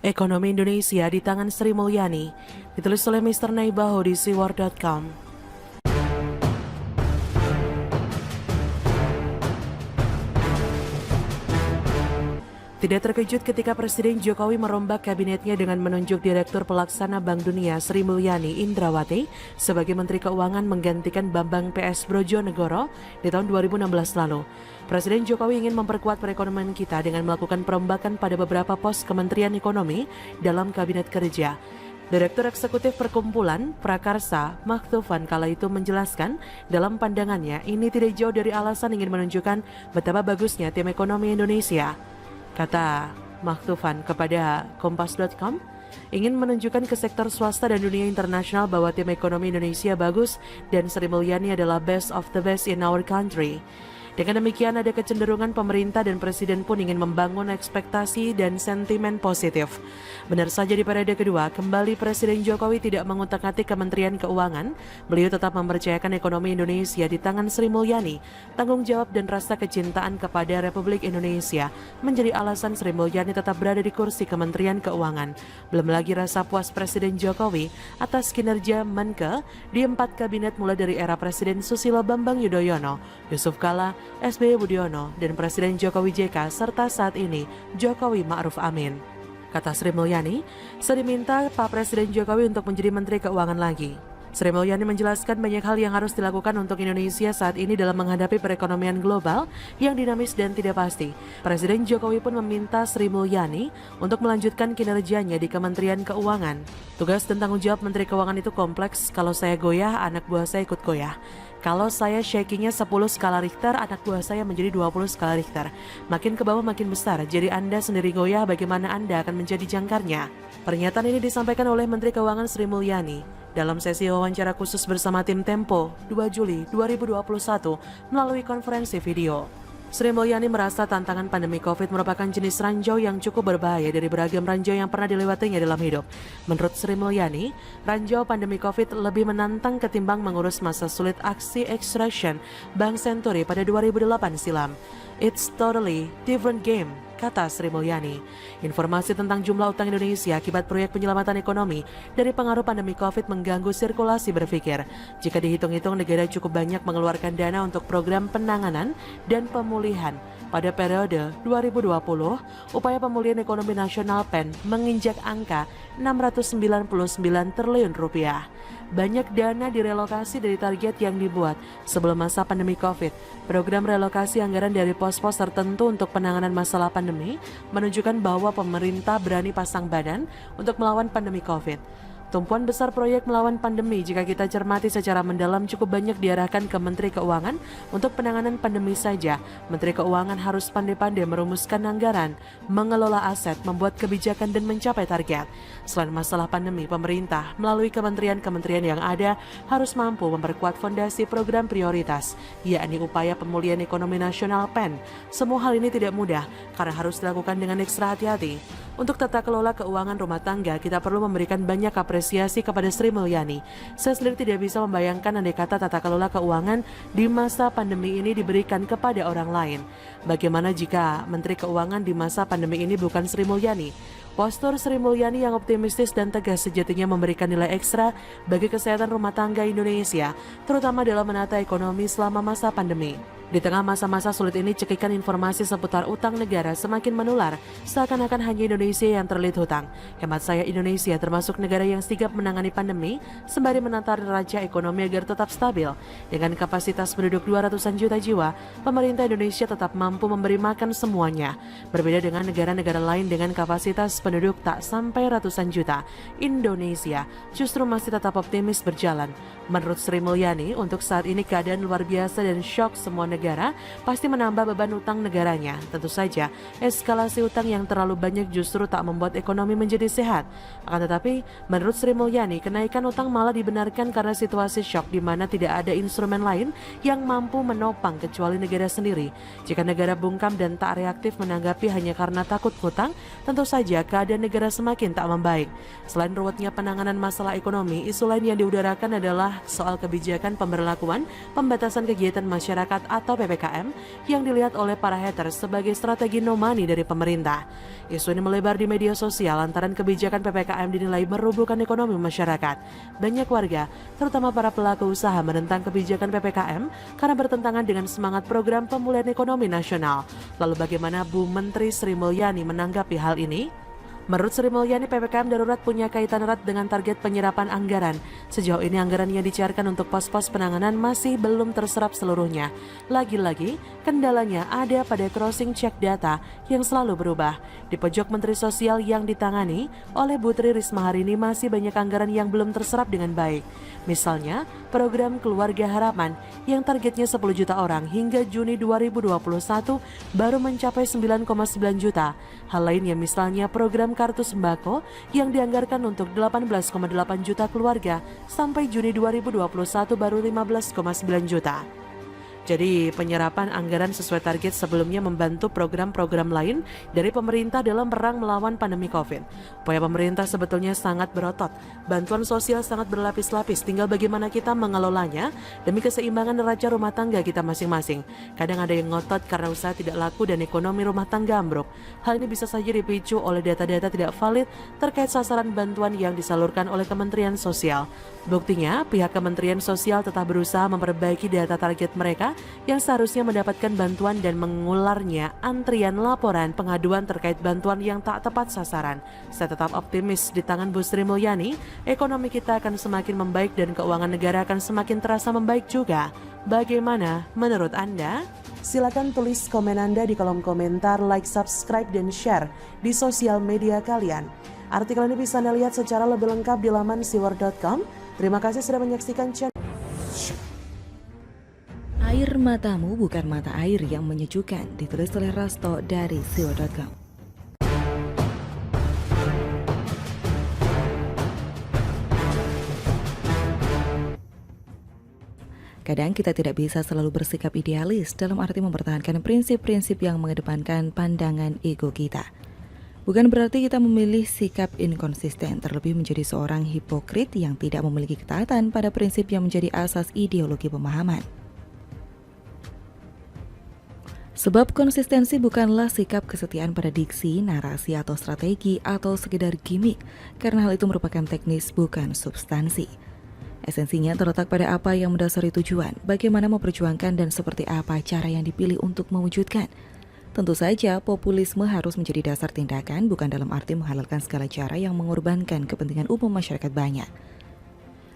Ekonomi Indonesia di tangan Sri Mulyani, ditulis oleh Mr. Naibaho di siwar.com. Tidak terkejut ketika Presiden Jokowi merombak kabinetnya dengan menunjuk Direktur Pelaksana Bank Dunia Sri Mulyani Indrawati sebagai Menteri Keuangan menggantikan Bambang PS Brojonegoro di tahun 2016 lalu. Presiden Jokowi ingin memperkuat perekonomian kita dengan melakukan perombakan pada beberapa pos Kementerian Ekonomi dalam Kabinet Kerja. Direktur Eksekutif Perkumpulan Prakarsa Makhtufan kala itu menjelaskan dalam pandangannya ini tidak jauh dari alasan ingin menunjukkan betapa bagusnya tim ekonomi Indonesia. Kata Makhtufan kepada Kompas.com, ingin menunjukkan ke sektor swasta dan dunia internasional bahwa tim ekonomi Indonesia bagus dan Sri Mulyani adalah best of the best in our country. Dengan demikian ada kecenderungan pemerintah dan presiden pun ingin membangun ekspektasi dan sentimen positif. Benar saja di periode kedua, kembali Presiden Jokowi tidak mengutak-atik Kementerian Keuangan. Beliau tetap mempercayakan ekonomi Indonesia di tangan Sri Mulyani. Tanggung jawab dan rasa kecintaan kepada Republik Indonesia menjadi alasan Sri Mulyani tetap berada di kursi Kementerian Keuangan. Belum lagi rasa puas Presiden Jokowi atas kinerja Menke di 4 kabinet mulai dari era Presiden Susilo Bambang Yudhoyono, Yusuf Kala, SBY Budiono, dan Presiden Jokowi JK, serta saat ini Jokowi Ma'ruf Amin. Kata Sri Mulyani, saya diminta Pak Presiden Jokowi untuk menjadi Menteri Keuangan lagi. Sri Mulyani menjelaskan banyak hal yang harus dilakukan untuk Indonesia saat ini dalam menghadapi perekonomian global yang dinamis dan tidak pasti. Presiden Jokowi pun meminta Sri Mulyani untuk melanjutkan kinerjanya di Kementerian Keuangan. Tugas dan tanggung jawab Menteri Keuangan itu kompleks. Kalau saya goyah, anak buah saya ikut goyah. Kalau saya shakingnya 10 skala Richter, anak buah saya menjadi 20 skala Richter. Makin ke bawah makin besar, jadi Anda sendiri goyah bagaimana Anda akan menjadi jangkarnya. Pernyataan ini disampaikan oleh Menteri Keuangan Sri Mulyani dalam sesi wawancara khusus bersama tim Tempo 2 Juli 2021 melalui konferensi video. Sri Mulyani merasa tantangan pandemi COVID merupakan jenis ranjau yang cukup berbahaya dari beragam ranjau yang pernah dilewatinya dalam hidup. Menurut Sri Mulyani, ranjau pandemi COVID lebih menantang ketimbang mengurus masa sulit aksi extraction Bank Senturi pada 2008 silam. It's totally different game, kata Sri Mulyani. Informasi tentang jumlah utang Indonesia akibat proyek penyelamatan ekonomi dari pengaruh pandemi COVID mengganggu sirkulasi berpikir. Jika dihitung-hitung, negara cukup banyak mengeluarkan dana untuk program penanganan dan pemulihan. Pada periode 2020, upaya pemulihan ekonomi nasional PEN menginjak angka 699 triliun rupiah. Banyak dana direlokasi dari target yang dibuat sebelum masa pandemi COVID. Program relokasi anggaran dari pos-pos tertentu untuk penanganan masalah pandemi menunjukkan bahwa pemerintah berani pasang badan untuk melawan pandemi COVID. Tumpuan besar proyek melawan pandemi jika kita cermati secara mendalam cukup banyak diarahkan ke Menteri Keuangan untuk penanganan pandemi saja. Menteri Keuangan harus pandai-pandai merumuskan anggaran, mengelola aset, membuat kebijakan dan mencapai target. Selain masalah pandemi, pemerintah melalui kementerian-kementerian yang ada harus mampu memperkuat fondasi program prioritas, yakni upaya pemulihan ekonomi nasional PEN. Semua hal ini tidak mudah karena harus dilakukan dengan ekstra hati-hati. Untuk tata kelola keuangan rumah tangga, kita perlu memberikan banyak apresiasi kepada Sri Mulyani. Saya sendiri tidak bisa membayangkan andai kata tata kelola keuangan di masa pandemi ini diberikan kepada orang lain. Bagaimana jika Menteri Keuangan di masa pandemi ini bukan Sri Mulyani? Postur Sri Mulyani yang optimistis dan tegas sejatinya memberikan nilai ekstra bagi kesehatan rumah tangga Indonesia, terutama dalam menata ekonomi selama masa pandemi. Di tengah masa-masa sulit ini, cekikan informasi seputar utang negara semakin menular, seakan-akan hanya Indonesia yang terlilit hutang. Hemat saya, Indonesia termasuk negara yang sigap menangani pandemi, sembari menata neraca ekonomi agar tetap stabil. Dengan kapasitas penduduk 200-an juta jiwa, pemerintah Indonesia tetap mampu memberi makan semuanya. Berbeda dengan negara-negara lain dengan kapasitas penduduk tak sampai ratusan juta, Indonesia justru masih tetap optimis berjalan. Menurut Sri Mulyani, untuk saat ini keadaan luar biasa dan syok semua negara pasti menambah beban utang negaranya. Tentu saja, eskalasi utang yang terlalu banyak justru tak membuat ekonomi menjadi sehat. Akan tetapi, menurut Sri Mulyani, kenaikan utang malah dibenarkan karena situasi syok di mana tidak ada instrumen lain yang mampu menopang kecuali negara sendiri. Jika negara bungkam dan tak reaktif menanggapi hanya karena takut hutang, tentu saja keadaan negara semakin tak membaik. Selain ruwetnya penanganan masalah ekonomi, isu lain yang diudarakan adalah soal kebijakan pemberlakuan pembatasan kegiatan masyarakat atau PPKM yang dilihat oleh para haters sebagai strategi no money dari pemerintah. Isu ini melebar di media sosial lantaran kebijakan PPKM dinilai merubuhkan ekonomi masyarakat. Banyak warga, terutama para pelaku usaha, menentang kebijakan PPKM karena bertentangan dengan semangat program pemulihan ekonomi nasional. Lalu bagaimana Bu Menteri Sri Mulyani menanggapi hal ini? Menurut Sri Mulyani, PPKM darurat punya kaitan erat dengan target penyerapan anggaran. Sejauh ini anggaran yang dicairkan untuk pos-pos penanganan masih belum terserap seluruhnya. Lagi-lagi, kendalanya ada pada crossing check data yang selalu berubah. Di pojok Menteri Sosial yang ditangani oleh Bu Tri Risma hari ini masih banyak anggaran yang belum terserap dengan baik. Misalnya, program Keluarga Harapan yang targetnya 10 juta orang hingga Juni 2021 baru mencapai 9,9 juta. Hal lainnya misalnya program Kartu Sembako yang dianggarkan untuk 18,8 juta keluarga sampai Juni 2021 baru 15,9 juta. Jadi penyerapan anggaran sesuai target sebelumnya membantu program-program lain dari pemerintah dalam perang melawan pandemi COVID. Upaya pemerintah sebetulnya sangat berotot. Bantuan sosial sangat berlapis-lapis, tinggal bagaimana kita mengelolanya demi keseimbangan neraca rumah tangga kita masing-masing. Kadang ada yang ngotot karena usaha tidak laku dan ekonomi rumah tangga ambruk. Hal ini bisa saja dipicu oleh data-data tidak valid terkait sasaran bantuan yang disalurkan oleh Kementerian Sosial. Buktinya, pihak Kementerian Sosial tetap berusaha memperbaiki data target mereka yang seharusnya mendapatkan bantuan dan mengularnya antrian laporan pengaduan terkait bantuan yang tak tepat sasaran. Saya tetap optimis di tangan Bu Sri Mulyani, ekonomi kita akan semakin membaik dan keuangan negara akan semakin terasa membaik juga. Bagaimana menurut Anda? Silakan tulis komen Anda di kolom komentar, like, subscribe, dan share di sosial media kalian. Artikel ini bisa Anda lihat secara lebih lengkap di laman siwar.com. Terima kasih sudah menyaksikan channel. Air matamu bukan mata air yang menyejukkan, ditulis oleh Rasto dari siwar.com. Kadang kita tidak bisa selalu bersikap idealis dalam arti mempertahankan prinsip-prinsip yang mengedepankan pandangan ego kita. Bukan berarti kita memilih sikap inkonsisten, terlebih menjadi seorang hipokrit yang tidak memiliki ketaatan pada prinsip yang menjadi asas ideologi pemahaman. Sebab konsistensi bukanlah sikap kesetiaan pada diksi, narasi, atau strategi, atau sekedar gimmick, karena hal itu merupakan teknis bukan substansi. Esensinya terletak pada apa yang mendasari tujuan, bagaimana memperjuangkan dan seperti apa cara yang dipilih untuk mewujudkan. Tentu saja, populisme harus menjadi dasar tindakan, bukan dalam arti menghalalkan segala cara yang mengorbankan kepentingan umum masyarakat banyak.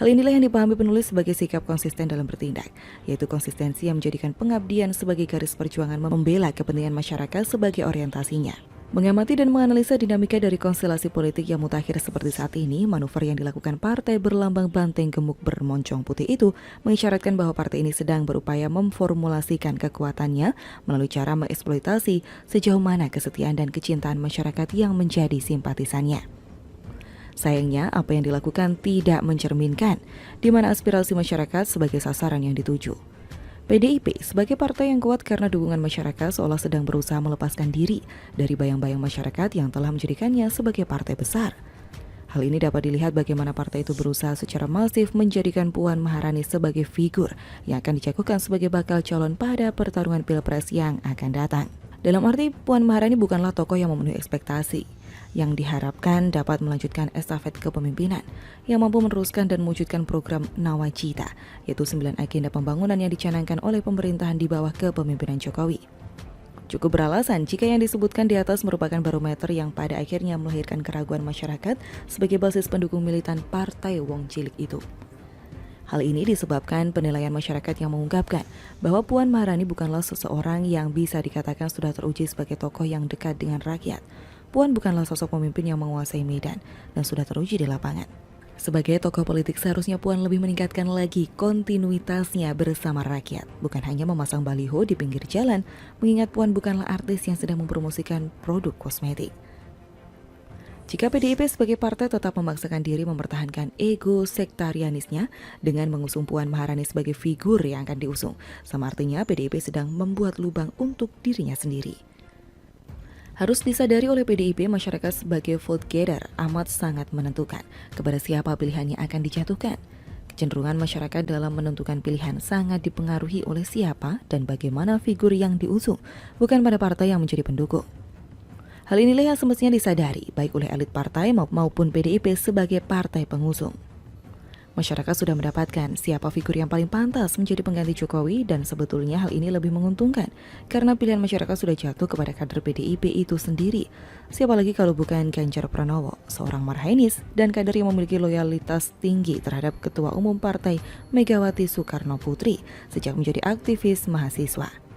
Hal inilah yang dipahami penulis sebagai sikap konsisten dalam bertindak, yaitu konsistensi yang menjadikan pengabdian sebagai garis perjuangan membela kepentingan masyarakat sebagai orientasinya. Mengamati dan menganalisa dinamika dari konstelasi politik yang mutakhir seperti saat ini, manuver yang dilakukan partai berlambang banteng gemuk bermoncong putih itu mengisyaratkan bahwa partai ini sedang berupaya memformulasikan kekuatannya melalui cara mengeksploitasi sejauh mana kesetiaan dan kecintaan masyarakat yang menjadi simpatisannya. Sayangnya, apa yang dilakukan tidak mencerminkan di mana aspirasi masyarakat sebagai sasaran yang dituju. PDIP sebagai partai yang kuat karena dukungan masyarakat seolah sedang berusaha melepaskan diri dari bayang-bayang masyarakat yang telah menjadikannya sebagai partai besar. Hal ini dapat dilihat bagaimana partai itu berusaha secara masif menjadikan Puan Maharani sebagai figur yang akan dijagokan sebagai bakal calon pada pertarungan Pilpres yang akan datang. Dalam arti, Puan Maharani bukanlah tokoh yang memenuhi ekspektasi, yang diharapkan dapat melanjutkan estafet kepemimpinan, yang mampu meneruskan dan mewujudkan program Nawacita, yaitu 9 agenda pembangunan yang dicanangkan oleh pemerintahan di bawah kepemimpinan Jokowi. Cukup beralasan jika yang disebutkan di atas merupakan barometer yang pada akhirnya melahirkan keraguan masyarakat sebagai basis pendukung militan Partai Wong Cilik itu. Hal ini disebabkan penilaian masyarakat yang mengungkapkan bahwa Puan Maharani bukanlah seseorang yang bisa dikatakan sudah teruji sebagai tokoh yang dekat dengan rakyat. Puan bukanlah sosok pemimpin yang menguasai medan dan sudah teruji di lapangan. Sebagai tokoh politik seharusnya Puan lebih meningkatkan lagi kontinuitasnya bersama rakyat, bukan hanya memasang baliho di pinggir jalan, mengingat Puan bukanlah artis yang sedang mempromosikan produk kosmetik. Jika PDIP sebagai partai tetap memaksakan diri mempertahankan ego sektarianisnya dengan mengusung Puan Maharani sebagai figur yang akan diusung, sama artinya PDIP sedang membuat lubang untuk dirinya sendiri. Harus disadari oleh PDIP, masyarakat sebagai vote getter amat sangat menentukan kepada siapa pilihan yang akan dijatuhkan. Kecenderungan masyarakat dalam menentukan pilihan sangat dipengaruhi oleh siapa dan bagaimana figur yang diusung, bukan pada partai yang menjadi pendukung. Hal inilah yang semestinya disadari baik oleh elit partai maupun PDIP sebagai partai pengusung. Masyarakat sudah mendapatkan siapa figur yang paling pantas menjadi pengganti Jokowi dan sebetulnya hal ini lebih menguntungkan karena pilihan masyarakat sudah jatuh kepada kader PDIP itu sendiri. Siapa lagi kalau bukan Ganjar Pranowo, seorang marhainis dan kader yang memiliki loyalitas tinggi terhadap Ketua Umum Partai Megawati Soekarno Putri sejak menjadi aktivis mahasiswa.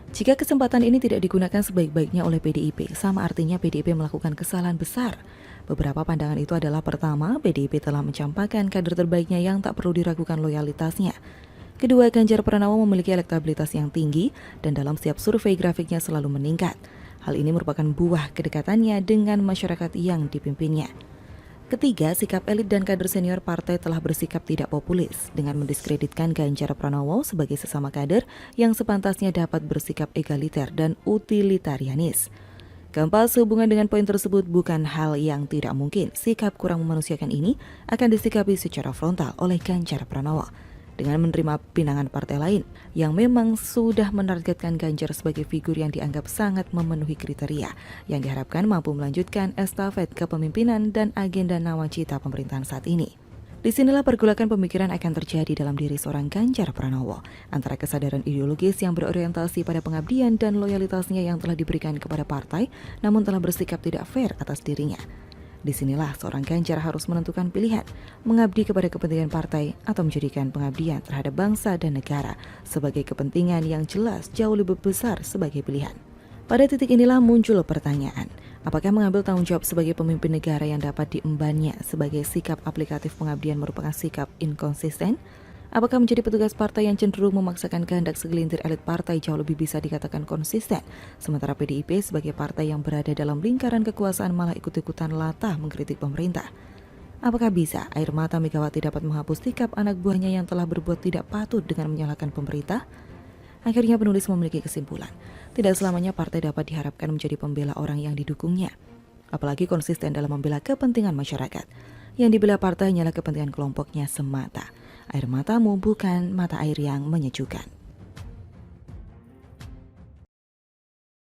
Jika kesempatan ini tidak digunakan sebaik-baiknya oleh PDIP, sama artinya PDIP melakukan kesalahan besar. Beberapa pandangan itu adalah pertama, PDIP telah mencampakkan kader terbaiknya yang tak perlu diragukan loyalitasnya. Kedua, Ganjar Pranowo memiliki elektabilitas yang tinggi dan dalam setiap survei grafiknya selalu meningkat. Hal ini merupakan buah kedekatannya dengan masyarakat yang dipimpinnya. Ketiga, sikap elit dan kader senior partai telah bersikap tidak populis dengan mendiskreditkan Ganjar Pranowo sebagai sesama kader yang sepantasnya dapat bersikap egaliter dan utilitarianis. Keempat, sehubungan dengan poin tersebut bukan hal yang tidak mungkin. Sikap kurang memanusiakan ini akan disikapi secara frontal oleh Ganjar Pranowo dengan menerima pinangan partai lain yang memang sudah menargetkan Ganjar sebagai figur yang dianggap sangat memenuhi kriteria yang diharapkan mampu melanjutkan estafet kepemimpinan dan agenda nawacita pemerintahan saat ini. Disinilah pergolakan pemikiran akan terjadi dalam diri seorang Ganjar Pranowo antara kesadaran ideologis yang berorientasi pada pengabdian dan loyalitasnya yang telah diberikan kepada partai namun telah bersikap tidak fair atas dirinya. Disinilah seorang Ganjar harus menentukan pilihan, mengabdi kepada kepentingan partai atau menjadikan pengabdian terhadap bangsa dan negara sebagai kepentingan yang jelas jauh lebih besar sebagai pilihan. Pada titik inilah muncul pertanyaan, apakah mengambil tanggung jawab sebagai pemimpin negara yang dapat diembannya sebagai sikap aplikatif pengabdian merupakan sikap inkonsisten? Apakah menjadi petugas partai yang cenderung memaksakan kehendak segelintir elit partai jauh lebih bisa dikatakan konsisten, sementara PDIP sebagai partai yang berada dalam lingkaran kekuasaan malah ikut-ikutan latah mengkritik pemerintah? Apakah bisa air mata Megawati dapat menghapus sikap anak buahnya yang telah berbuat tidak patut dengan menyalahkan pemerintah? Akhirnya penulis memiliki kesimpulan, tidak selamanya partai dapat diharapkan menjadi pembela orang yang didukungnya, apalagi konsisten dalam membela kepentingan masyarakat. Yang dibela partai hanyalah kepentingan kelompoknya semata. Air matamu bukan mata air yang menyejukkan.